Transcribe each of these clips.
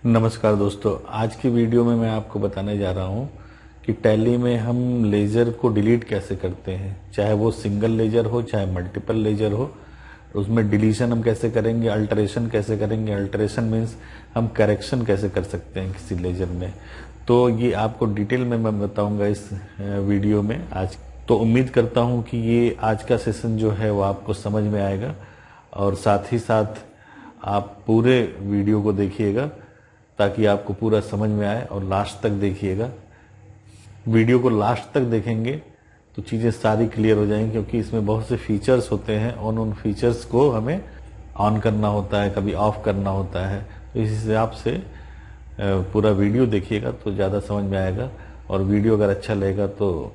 नमस्कार दोस्तों, आज की वीडियो में मैं आपको बताने जा रहा हूं कि टैली में हम लेज़र को डिलीट कैसे करते हैं। चाहे वो सिंगल लेज़र हो चाहे मल्टीपल लेज़र हो, उसमें डिलीशन हम कैसे करेंगे, अल्टरेशन कैसे करेंगे। अल्टरेशन मीन्स हम करेक्शन कैसे कर सकते हैं किसी लेज़र में। तो ये आपको डिटेल में मैं बताऊंगा इस वीडियो में आज। तो उम्मीद करता हूं कि ये आज का सेशन जो है वो आपको समझ में आएगा और साथ ही साथ आप पूरे वीडियो को देखिएगा ताकि आपको पूरा समझ में आए और लास्ट तक देखिएगा। वीडियो को लास्ट तक देखेंगे तो चीज़ें सारी क्लियर हो जाएंगी, क्योंकि इसमें बहुत से फीचर्स होते हैं और उन फीचर्स को हमें ऑन करना होता है, कभी ऑफ करना होता है। तो इस हिसाब से पूरा वीडियो देखिएगा तो ज़्यादा समझ में आएगा। और वीडियो अगर अच्छा लगेगा तो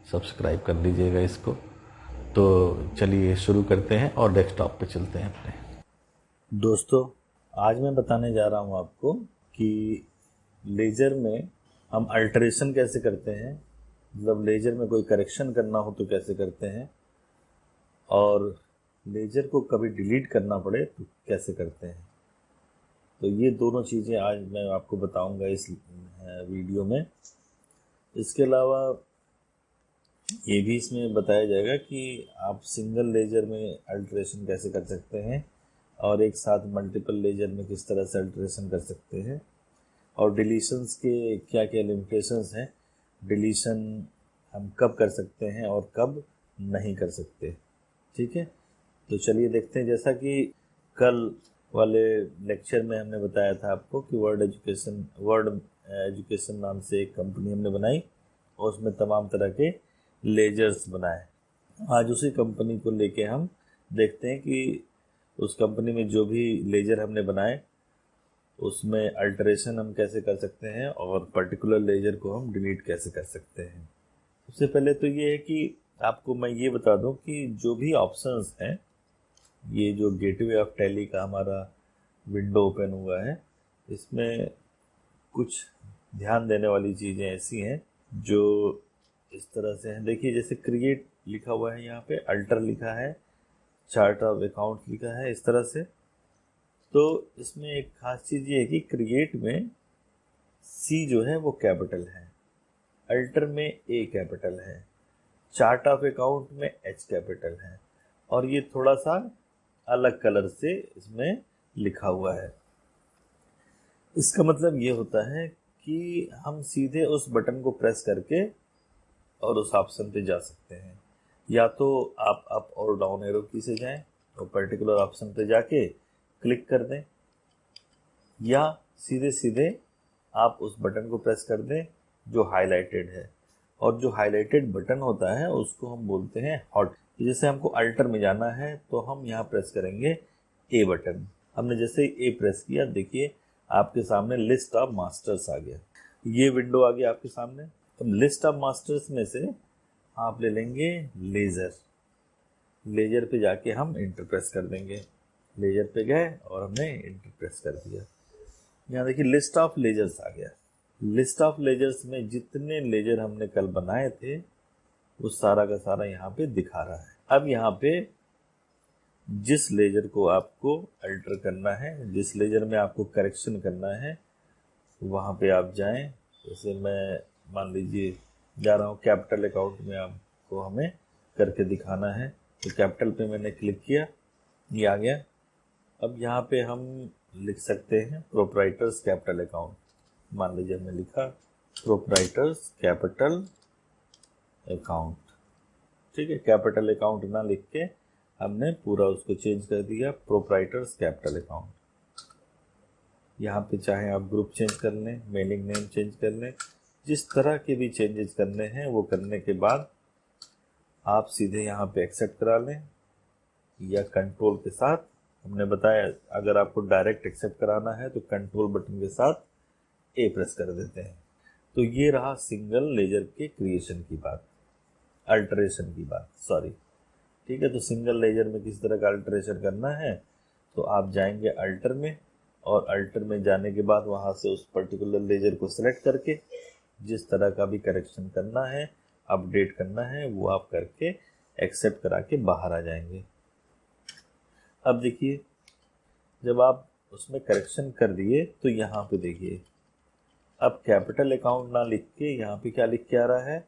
सब्सक्राइब कर लीजिएगा इसको। तो चलिए शुरू करते हैं और डेस्कटॉप पे चलते हैं अपने। दोस्तों, आज मैं बताने जा रहा हूँ आपको कि लेज़र में हम अल्टरेशन कैसे करते हैं, मतलब लेज़र में कोई करेक्शन करना हो तो कैसे करते हैं, और लेज़र को कभी डिलीट करना पड़े तो कैसे करते हैं। तो ये दोनों चीज़ें आज मैं आपको बताऊंगा इस वीडियो में। इसके अलावा ये भी इसमें बताया जाएगा कि आप सिंगल लेज़र में अल्टरेशन कैसे कर सकते हैं और एक साथ मल्टीपल लेज़र में किस तरह से अल्टरेशन कर सकते हैं, और डिलीशंस के क्या क्या लिमिटेशंस हैं। डिलीशन हम कब कर सकते हैं और कब नहीं कर सकते, ठीक है। तो चलिए देखते हैं। जैसा कि कल वाले लेक्चर में हमने बताया था आपको कि वर्ड एजुकेशन नाम से एक कंपनी हमने बनाई और उसमें तमाम तरह के लेजर्स बनाए। आज उसी कंपनी को लेके हम देखते हैं कि उस कंपनी में जो भी लेजर हमने बनाए उसमें अल्टरेशन हम कैसे कर सकते हैं और पर्टिकुलर लेजर को हम डिलीट कैसे कर सकते हैं। सबसे पहले तो ये है कि आपको मैं ये बता दूं कि जो भी ऑप्शंस हैं, ये जो गेटवे ऑफ टैली का हमारा विंडो ओपन हुआ है, इसमें कुछ ध्यान देने वाली चीज़ें ऐसी हैं जो इस तरह से हैं। देखिए, जैसे क्रिएट लिखा हुआ है, यहाँ पे अल्टर लिखा है, चार्ट ऑफ अकाउंट लिखा है, इस तरह से। तो इसमें एक खास चीज़ ये है कि क्रिएट में सी जो है वो कैपिटल है, अल्टर में ए कैपिटल है, चार्ट ऑफ अकाउंट में एच कैपिटल है, और ये थोड़ा सा अलग कलर से इसमें लिखा हुआ है। इसका मतलब ये होता है कि हम सीधे उस बटन को प्रेस करके और उस ऑप्शन पे जा सकते हैं। या तो आप अप और डाउन एरो की से जाएं और पर्टिकुलर ऑप्शन पे जाके क्लिक कर दें, या सीधे सीधे आप उस बटन को प्रेस कर दें जो हाईलाइटेड है। और जो हाईलाइटेड बटन होता है उसको हम बोलते हैं हॉट। जैसे हमको अल्टर में जाना है तो हम यहाँ प्रेस करेंगे ए बटन। हमने जैसे ए प्रेस किया, देखिए आपके सामने लिस्ट ऑफ मास्टर्स आ गया, ये विंडो आ गया आपके सामने। अब लिस्ट ऑफ मास्टर्स में से आप ले लेंगे लेज़र। लेज़र पे जाके हम इंटर प्रेस कर देंगे। लेज़र पे गए और हमने इंटर प्रेस कर दिया। यहाँ देखिए लिस्ट ऑफ लेजर्स आ गया। लिस्ट ऑफ लेजर्स में जितने लेजर हमने कल बनाए थे वो सारा का सारा यहाँ पे दिखा रहा है। अब यहाँ पे जिस लेजर को आपको अल्टर करना है, जिस लेजर में आपको करेक्शन करना है, वहाँ पे आप जाएं। जैसे मैं मान लीजिए जा रहा हूँ कैपिटल अकाउंट में, आपको हमें करके दिखाना है, तो कैपिटल पे मैंने क्लिक किया, ये आ गया। अब यहाँ पे हम लिख सकते हैं प्रोप्राइटर्स कैपिटल अकाउंट। मान लीजिए हमने लिखा प्रोप्राइटर्स कैपिटल अकाउंट, ठीक है। कैपिटल अकाउंट ना लिख के हमने पूरा उसको चेंज कर दिया प्रोप्राइटर्स कैपिटल अकाउंट। यहाँ पे चाहे आप ग्रुप चेंज कर लें, मेलिंग नेम चेंज कर लें, जिस तरह के भी चेंजेस करने हैं वो करने के बाद आप सीधे यहाँ पे एक्सेप्ट करा लें, या कंट्रोल के साथ। हमने बताया अगर आपको डायरेक्ट एक्सेप्ट कराना है तो कंट्रोल बटन के साथ ए प्रेस कर देते हैं। तो ये रहा सिंगल लेजर के क्रिएशन की बात, अल्टरेशन की बात, सॉरी, ठीक है। तो सिंगल लेजर में किस तरह का अल्टरेशन करना है, तो आप जाएंगे अल्टर में, और अल्टर में जाने के बाद वहाँ से उस पर्टिकुलर लेजर को सिलेक्ट करके जिस तरह का भी करेक्शन करना है, अपडेट करना है, वो आप करके एक्सेप्ट करा के बाहर आ जाएंगे। अब देखिए, जब आप उसमें करेक्शन कर दिए तो यहाँ पे देखिए अब कैपिटल अकाउंट ना लिख के यहाँ पे क्या लिख के आ रहा है,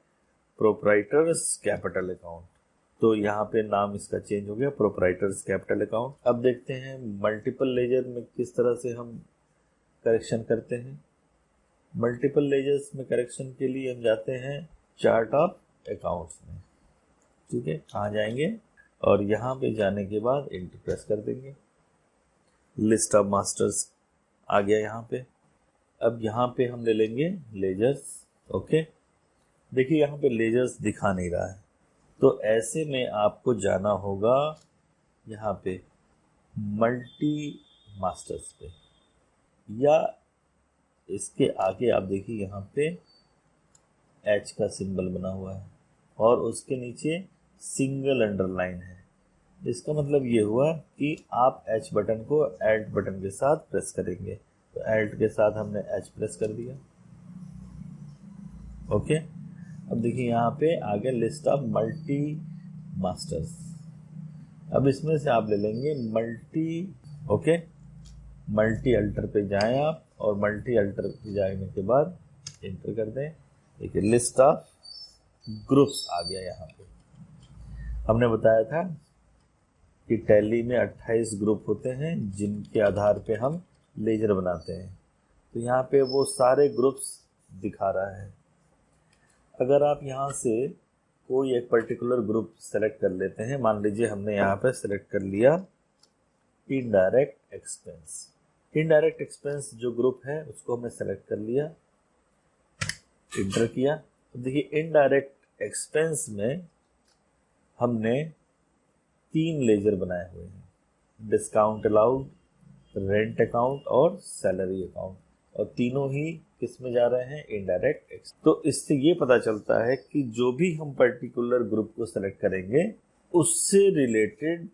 प्रोप्राइटर्स कैपिटल अकाउंट। तो यहाँ पे नाम इसका चेंज हो गया, प्रोप्राइटर्स कैपिटल अकाउंट। अब देखते हैं मल्टीपल लेजर में किस तरह से हम करेक्शन करते हैं। मल्टीपल लेजर्स में करेक्शन के लिए हम जाते हैं चार्ट ऑफ अकाउंट्स में, ठीक है। कहाँ जाएंगे और यहाँ पे जाने के बाद एंटर प्रेस कर देंगे। लिस्ट ऑफ मास्टर्स आ गया यहाँ पे। अब यहाँ पे हम ले लेंगे लेजर्स, ओके। देखिए यहाँ पे लेजर्स दिखा नहीं रहा है, तो ऐसे में आपको जाना होगा यहाँ पे मल्टी मास्टर्स पे, या इसके आगे आप देखिए यहाँ पे एच का सिंबल बना हुआ है और उसके नीचे सिंगल अंडरलाइन है। इसका मतलब ये हुआ कि आप एच बटन को एल्ट बटन के साथ प्रेस करेंगे। तो एल्ट के साथ हमने एच प्रेस कर दिया, ओके। अब देखिए यहाँ पे आगे लिस्ट ऑफ मल्टी मास्टर्स। अब इसमें से आप ले लेंगे मल्टी, ओके। मल्टी अल्टर पे जाएं आप और मल्टी अल्टर पे जाने के बाद एंटर कर दें। देखिए लिस्ट ऑफ ग्रुप्स आ गया यहाँ पे। हमने बताया था कि टैली में 28 ग्रुप होते हैं जिनके आधार पे हम लेजर बनाते हैं। तो यहाँ पे वो सारे ग्रुप्स दिखा रहा है। अगर आप यहाँ से कोई एक पर्टिकुलर ग्रुप सेलेक्ट कर लेते हैं, मान लीजिए हमने यहाँ पे सेलेक्ट कर लिया इनडायरेक्ट एक्सपेंस। इनडायरेक्ट एक्सपेंस जो ग्रुप है उसको हमने सेलेक्ट कर लिया, एंटर किया। तो देखिए इनडायरेक्ट एक्सपेंस में हमने 3 लेजर बनाए हुए हैं, डिस्काउंट अलाउड, रेंट अकाउंट और सैलरी अकाउंट, और तीनों ही किस में जा रहे हैं, इनडायरेक्ट एक्सपेंस। तो इससे ये पता चलता है कि जो भी हम पर्टिकुलर ग्रुप को सेलेक्ट करेंगे उससे रिलेटेड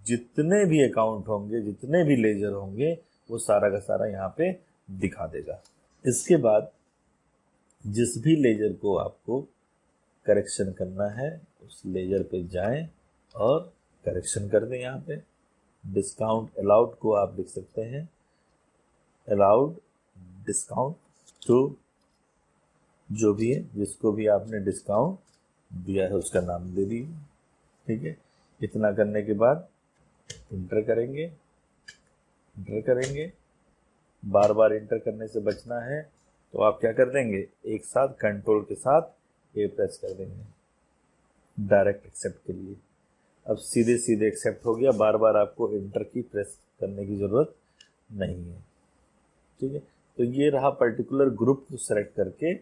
जितने भी अकाउंट होंगे, जितने भी लेजर होंगे, वो सारा का सारा यहाँ पे दिखा देगा। इसके बाद जिस भी लेजर को आपको करेक्शन करना है उस लेजर पे जाएं और करेक्शन कर दें। यहाँ पे डिस्काउंट अलाउड को आप लिख सकते हैं अलाउड डिस्काउंट टू, जो भी है जिसको भी आपने डिस्काउंट दिया है उसका नाम दे दीजिए, ठीक है। इतना करने के बाद इंटर करेंगे, इंटर करेंगे। बार बार इंटर करने से बचना है तो आप क्या कर देंगे, एक साथ कंट्रोल के साथ ए प्रेस कर देंगे डायरेक्ट एक्सेप्ट के लिए। अब सीधे सीधे एक्सेप्ट हो गया, बार बार आपको इंटर की प्रेस करने की ज़रूरत नहीं है, ठीक है। तो ये रहा पर्टिकुलर ग्रुप को सेलेक्ट करके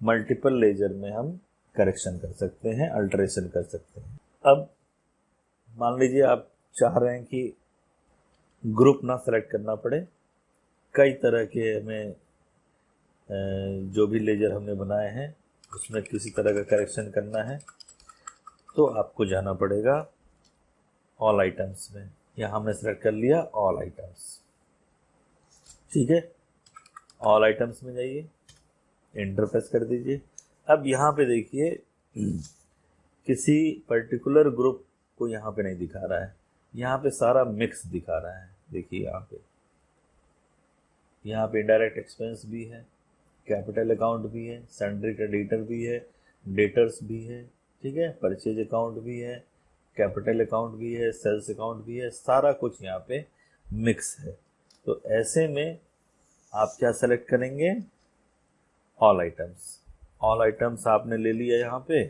मल्टीपल लेजर में हम करेक्शन कर सकते हैं, अल्टरेशन कर सकते हैं। अब मान लीजिए आप चाह रहे हैं कि ग्रुप ना सेलेक्ट करना पड़े, कई तरह के हमें जो भी लेजर हमने बनाए हैं उसमें किसी तरह का करेक्शन करना है, तो आपको जाना पड़ेगा ऑल आइटम्स में। यहाँ हमने सेलेक्ट कर लिया ऑल आइटम्स, ठीक है। ऑल आइटम्स में जाइए, एंटर प्रेस कर दीजिए। अब यहाँ पे देखिए किसी पर्टिकुलर ग्रुप को यहाँ पे नहीं दिखा रहा है, यहाँ पे सारा मिक्स दिखा रहा है। देखिए यहाँ पे इनडायरेक्ट एक्सपेंस भी है, कैपिटल अकाउंट भी है, सन्ड्री क्रेडिटर भी है, डेटर्स भी है, ठीक है, परचेज अकाउंट भी है, कैपिटल अकाउंट भी है, सेल्स अकाउंट भी है, सारा कुछ यहाँ पे मिक्स है। तो ऐसे में आप क्या सेलेक्ट करेंगे, ऑल आइटम्स। ऑल आइटम्स आपने ले लिया यहाँ पे।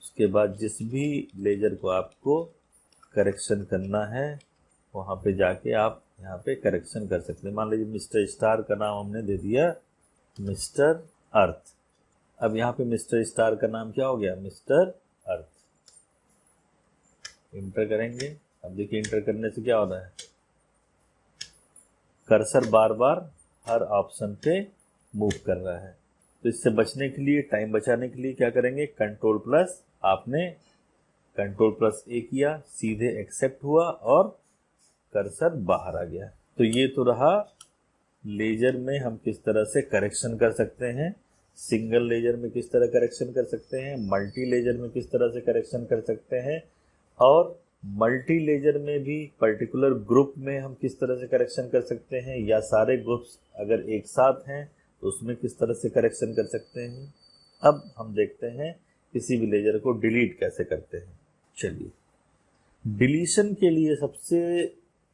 उसके बाद जिस भी लेजर को आपको करेक्शन करना है वहाँ पे जाके आप यहाँ पे करेक्शन कर सकते हैं। मान लीजिए मिस्टर स्टार का नाम हमने दे दिया मिस्टर अर्थ। अब यहाँ पे मिस्टर स्टार का नाम क्या हो गया, मिस्टर अर्थ। इंटर करेंगे। अब देखिए इंटर करने से क्या हो रहा है, कर्सर बार बार हर ऑप्शन पे मूव कर रहा है। तो इससे बचने के लिए, टाइम बचाने के लिए क्या करेंगे, कंट्रोल प्लस, आपने कंट्रोल प्लस ए किया, सीधे एक्सेप्ट हुआ और कर्सर बाहर आ गया। तो ये तो रहा लेजर में हम किस तरह से करेक्शन कर सकते हैं, सिंगल लेजर में किस तरह करेक्शन कर सकते हैं, मल्टी लेजर में किस तरह से करेक्शन कर सकते हैं, और मल्टी लेजर में भी पर्टिकुलर ग्रुप में हम किस तरह से करेक्शन कर सकते हैं, या सारे ग्रुप्स अगर एक साथ हैं तो उसमें किस तरह से करेक्शन कर सकते हैं। अब हम देखते हैं किसी भी लेजर को डिलीट कैसे करते हैं। चलिए, डिलीशन के लिए सबसे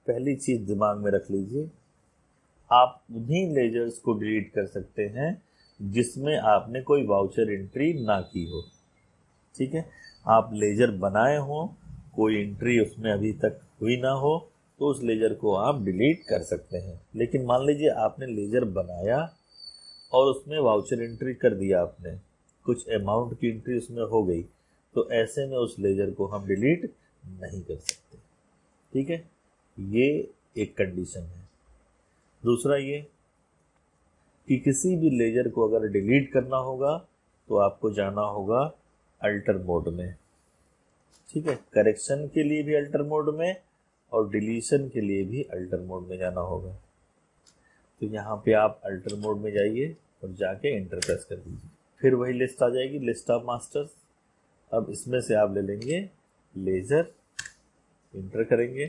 पहली चीज दिमाग में रख लीजिए, आप उन्हीं लेजर्स को डिलीट कर सकते हैं जिसमें आपने कोई वाउचर एंट्री ना की हो। ठीक है, आप लेजर बनाए हो, कोई एंट्री उसमें अभी तक हुई ना हो, तो उस लेजर को आप डिलीट कर सकते हैं। लेकिन मान लीजिए आपने लेजर बनाया और उसमें वाउचर एंट्री कर दिया, आपने कुछ अमाउंट की एंट्री उसमें हो गई, तो ऐसे में उस लेजर को हम डिलीट नहीं कर सकते। ठीक है, ये एक कंडीशन है। दूसरा ये कि किसी भी लेजर को अगर डिलीट करना होगा तो आपको जाना होगा अल्टर मोड में। ठीक है, करेक्शन के लिए भी अल्टर मोड में और डिलीशन के लिए भी अल्टर मोड में जाना होगा। तो यहाँ पे आप अल्टर मोड में जाइए और जाके एंटर प्रेस कर दीजिए, फिर वही लिस्ट आ जाएगी, लिस्ट ऑफ मास्टर्स। अब इसमें से आप ले लेंगे लेजर, एंटर करेंगे,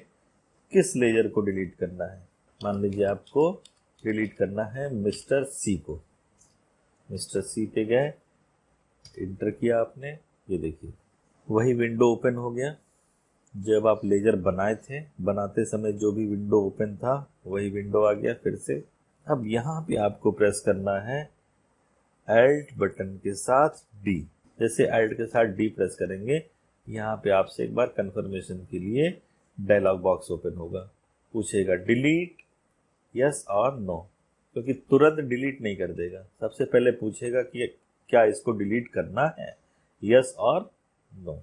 किस लेजर को डिलीट करना है। मान लीजिए आपको डिलीट करना है मिस्टर सी को। मिस्टर सी पे गए, एंटर किया आपने, ये देखिए वही विंडो ओपन हो गया। जब आप लेजर बनाए थे, बनाते समय जो भी विंडो ओपन था वही विंडो आ गया फिर से। अब यहाँ पे आपको प्रेस करना है Alt बटन के साथ D। जैसे Alt के साथ D प्रेस करेंगे, यहाँ पे आपसे एक बार कंफर्मेशन के लिए डायलॉग बॉक्स ओपन होगा, पूछेगा डिलीट यस और नो, क्योंकि तुरंत डिलीट नहीं कर देगा, सबसे पहले पूछेगा कि क्या इसको डिलीट करना है, यस और नो।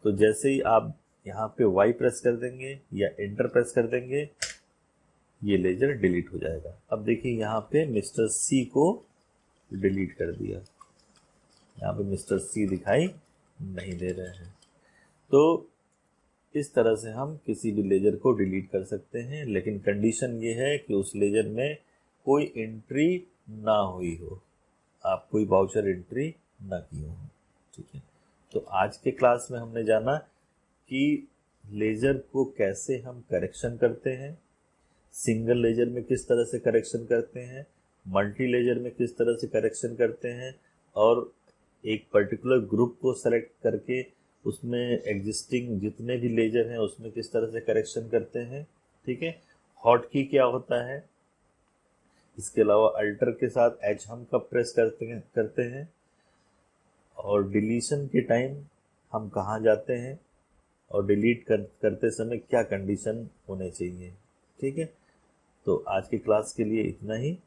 तो जैसे ही आप यहाँ पे Y प्रेस कर देंगे या एंटर प्रेस कर देंगे, ये लेजर डिलीट हो जाएगा। अब देखिए यहाँ पे मिस्टर सी को डिलीट कर दिया, यहाँ पे मिस्टर सी दिखाई नहीं दे रहे हैं। तो इस तरह से हम किसी भी लेजर को डिलीट कर सकते हैं, लेकिन कंडीशन ये है कि उस लेजर में कोई एंट्री ना हुई हो, आप कोई वाउचर एंट्री ना की हो। ठीक है, तो आज के क्लास में हमने जाना कि लेजर को कैसे हम करेक्शन करते हैं, सिंगल लेजर में किस तरह से करेक्शन करते हैं, मल्टी लेजर में किस तरह से करेक्शन करते हैं, और एक पर्टिकुलर ग्रुप को सेलेक्ट करके उसमें एग्जिस्टिंग जितने भी लेजर हैं उसमें किस तरह से करेक्शन करते हैं। ठीक है, हॉट की क्या होता है, इसके अलावा अल्टर के साथ H हम कब प्रेस करते हैं, और डिलीशन के टाइम हम कहाँ जाते हैं, और डिलीट करते समय क्या कंडीशन होने चाहिए। ठीक है, तो आज की क्लास के लिए इतना ही।